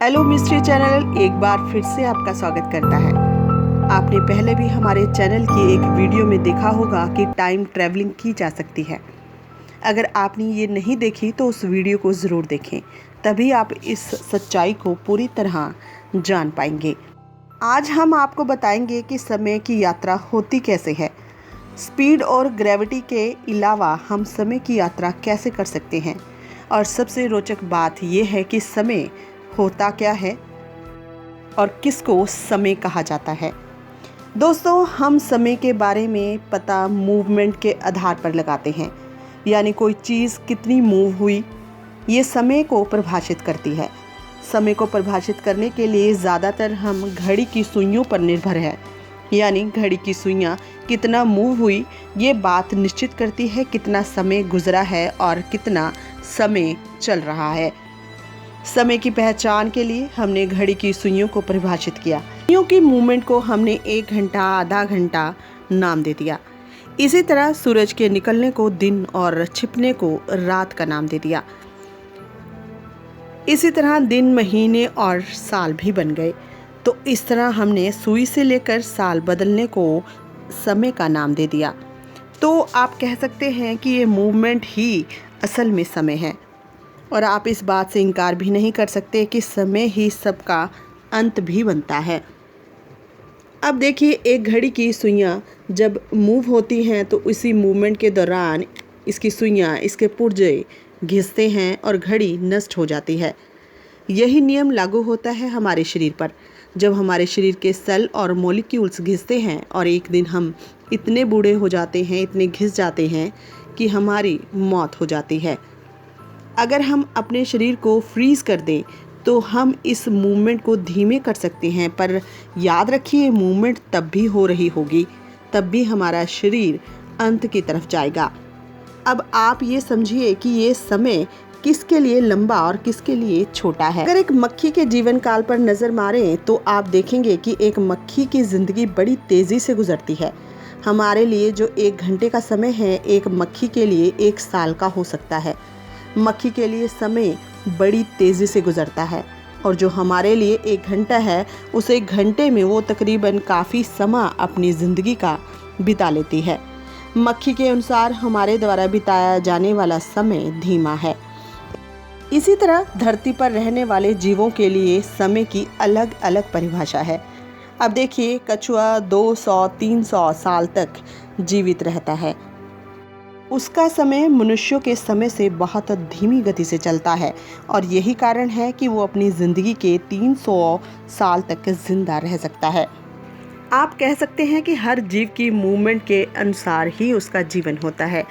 Hello mystery channel एक बार फिर से आपका स्वागत करता है। आपने पहले भी हमारे चैनल की एक वीडियो में देखा होगा कि टाइम ट्रैवलिंग की जा सकती है। अगर आपने ये नहीं देखी तो उस वीडियो को ज़रूर देखें, तभी आप इस सच्चाई को पूरी तरह जान पाएंगे। आज हम आपको बताएंगे कि समय की यात्रा होती कैसे है। स्पीड और ग्रेविटी के अलावा हम समय की यात्रा कैसे कर सकते हैं, और सबसे रोचक बात यह है कि समय होता क्या है और किसको समय कहा जाता है। दोस्तों, हम समय के बारे में पता मूवमेंट के आधार पर लगाते हैं, यानी कोई चीज़ कितनी मूव हुई ये समय को परिभाषित करती है। समय को परिभाषित करने के लिए ज़्यादातर हम घड़ी की सुइयों पर निर्भर है, यानी घड़ी की सुइयाँ कितना मूव हुई ये बात निश्चित करती है कितना समय गुजरा है और कितना समय चल रहा है। समय की पहचान के लिए हमने घड़ी की सुइयों को परिभाषित किया। सुइयों की मूवमेंट को हमने 1 घंटा, आधा घंटा नाम दे दिया। इसी तरह सूरज के निकलने को दिन और छिपने को रात का नाम दे दिया। इसी तरह दिन, महीने और साल भी बन गए। तो इस तरह हमने सुई से लेकर साल बदलने को समय का नाम दे दिया। तो आप कह सकते हैं कि ये मूवमेंट ही असल में समय है, और आप इस बात से इनकार भी नहीं कर सकते कि समय ही सबका अंत भी बनता है। अब देखिए, एक घड़ी की सुइयाँ जब मूव होती हैं तो इसी मूवमेंट के दौरान इसकी सुइयाँ, इसके पुर्जे घिसते हैं और घड़ी नष्ट हो जाती है। यही नियम लागू होता है हमारे शरीर पर। जब हमारे शरीर के सेल और मॉलिक्यूल्स घिसते हैं और एक दिन हम इतने बूढ़े हो जाते हैं, इतने घिस जाते हैं कि हमारी मौत हो जाती है। अगर हम अपने शरीर को फ्रीज़ कर दें तो हम इस मूवमेंट को धीमे कर सकते हैं, पर याद रखिए मूवमेंट तब भी हो रही होगी, तब भी हमारा शरीर अंत की तरफ जाएगा। अब आप ये समझिए कि ये समय किसके लिए लंबा और किसके लिए छोटा है। अगर एक मक्खी के जीवन काल पर नज़र मारें तो आप देखेंगे कि एक मक्खी की ज़िंदगी बड़ी तेज़ी से गुजरती है। हमारे लिए जो 1 घंटे का समय है, एक मक्खी के लिए 1 साल का हो सकता है। मक्खी के लिए समय बड़ी तेज़ी से गुजरता है, और जो हमारे लिए 1 घंटा है उस 1 घंटे में वो तकरीबन काफ़ी समय अपनी ज़िंदगी का बिता लेती है। मक्खी के अनुसार हमारे द्वारा बिताया जाने वाला समय धीमा है। इसी तरह धरती पर रहने वाले जीवों के लिए समय की अलग अलग परिभाषा है। अब देखिए, कछुआ 200-300 साल तक जीवित रहता है। उसका समय मनुष्यों के समय से बहुत धीमी गति से चलता है, और यही कारण है कि वो अपनी ज़िंदगी के 300 साल तक जिंदा रह सकता है। आप कह सकते हैं कि हर जीव की मूवमेंट के अनुसार ही उसका जीवन होता है।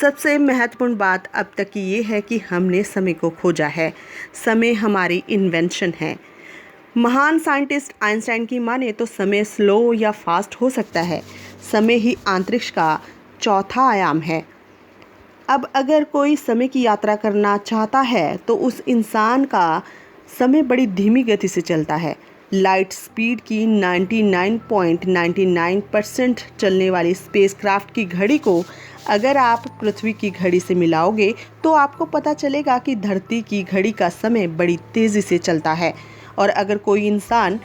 सबसे महत्वपूर्ण बात अब तक की ये है कि हमने समय को खोजा है। समय हमारी इन्वेंशन है। महान साइंटिस्ट आइंस्टाइन की माने तो समय स्लो या फास्ट हो सकता है। समय ही अंतरिक्ष का चौथा आयाम है। अब अगर कोई समय की यात्रा करना चाहता है तो उस इंसान का समय बड़ी धीमी गति से चलता है। लाइट स्पीड की 99.99% चलने वाली स्पेसक्राफ्ट की घड़ी को अगर आप पृथ्वी की घड़ी से मिलाओगे तो आपको पता चलेगा कि धरती की घड़ी का समय बड़ी तेज़ी से चलता है। और अगर कोई इंसान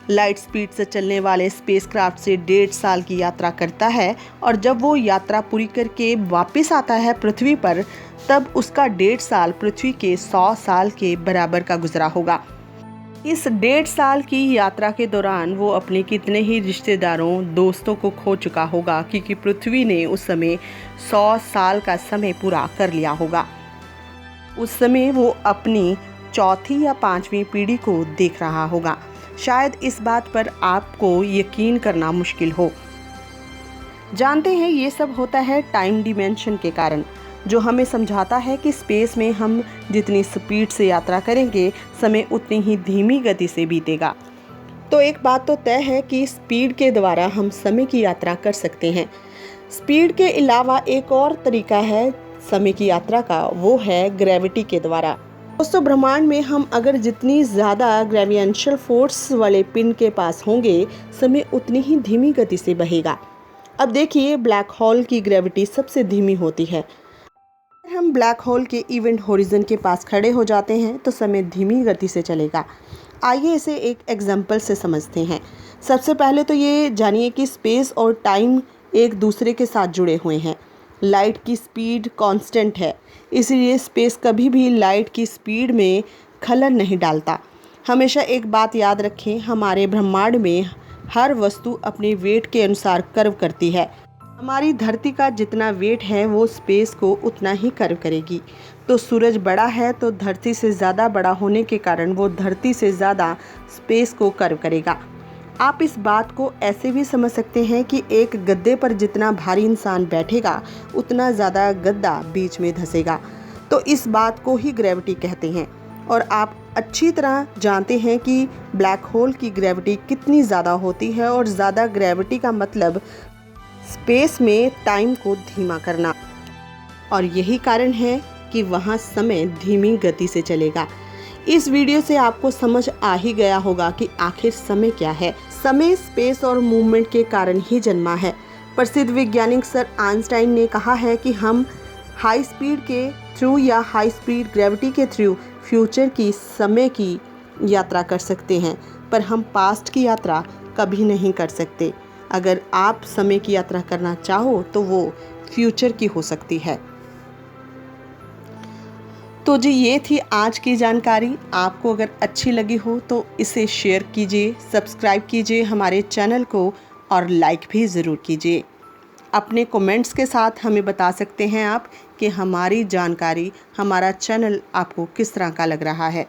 लाइट स्पीड से चलने वाले स्पेसक्राफ्ट से 1.5 साल की यात्रा करता है, और जब वो यात्रा पूरी करके वापस आता है पृथ्वी पर, तब उसका 1.5 साल पृथ्वी के 100 साल के बराबर का गुजरा होगा। इस 1.5 साल की यात्रा के दौरान वो अपने कितने ही रिश्तेदारों, दोस्तों को खो चुका होगा, क्योंकि पृथ्वी ने उस समय 100 साल का समय पूरा कर लिया होगा। उस समय वो अपनी चौथी या 5वीं पीढ़ी को देख रहा होगा। शायद इस बात पर आपको यकीन करना मुश्किल हो। जानते हैं ये सब होता है टाइम डिमेंशन के कारण, जो हमें समझाता है कि स्पेस में हम जितनी स्पीड से यात्रा करेंगे समय उतनी ही धीमी गति से बीतेगा। तो एक बात तो तय है कि स्पीड के द्वारा हम समय की यात्रा कर सकते हैं। स्पीड के अलावा एक और तरीका है समय की यात्रा का, वो है ग्रेविटी के द्वारा। दोस्तों, ब्रह्मांड में हम अगर जितनी ज़्यादा ग्रेविटेंशियल फोर्स वाले पिन के पास होंगे, समय उतनी ही धीमी गति से बहेगा। अब देखिए, ब्लैक होल की ग्रेविटी सबसे धीमी होती है। अगर हम ब्लैक होल के इवेंट होरिजन के पास खड़े हो जाते हैं तो समय धीमी गति से चलेगा। आइए इसे एक एग्जाम्पल से समझते हैं। सबसे पहले तो ये जानिए कि स्पेस और टाइम एक दूसरे के साथ जुड़े हुए हैं। लाइट की स्पीड कांस्टेंट है, इसलिए स्पेस कभी भी लाइट की स्पीड में खलल नहीं डालता। हमेशा एक बात याद रखें, हमारे ब्रह्मांड में हर वस्तु अपने वेट के अनुसार कर्व करती है। हमारी धरती का जितना वेट है वो स्पेस को उतना ही कर्व करेगी। तो सूरज बड़ा है तो धरती से ज़्यादा बड़ा होने के कारण वो धरती से ज़्यादा स्पेस को कर्व करेगा। आप इस बात को ऐसे भी समझ सकते हैं कि एक गद्दे पर जितना भारी इंसान बैठेगा उतना ज़्यादा गद्दा बीच में धंसेगा। तो इस बात को ही ग्रेविटी कहते हैं। और आप अच्छी तरह जानते हैं कि ब्लैक होल की ग्रेविटी कितनी ज़्यादा होती है, और ज़्यादा ग्रेविटी का मतलब स्पेस में टाइम को धीमा करना, और यही कारण है कि वहाँ समय धीमी गति से चलेगा। इस वीडियो से आपको समझ आ ही गया होगा कि आखिर समय क्या है। समय स्पेस और मूवमेंट के कारण ही जन्मा है। प्रसिद्ध वैज्ञानिक सर आइंस्टाइन ने कहा है कि हम हाई स्पीड के थ्रू या हाई स्पीड ग्रेविटी के थ्रू फ्यूचर की समय की यात्रा कर सकते हैं, पर हम पास्ट की यात्रा कभी नहीं कर सकते। अगर आप समय की यात्रा करना चाहो तो वो फ्यूचर की हो सकती है। तो जी ये थी आज की जानकारी। आपको अगर अच्छी लगी हो तो इसे शेयर कीजिए, सब्सक्राइब कीजिए हमारे चैनल को, और लाइक भी ज़रूर कीजिए। अपने कमेंट्स के साथ हमें बता सकते हैं आप कि हमारी जानकारी, हमारा चैनल आपको किस तरह का लग रहा है।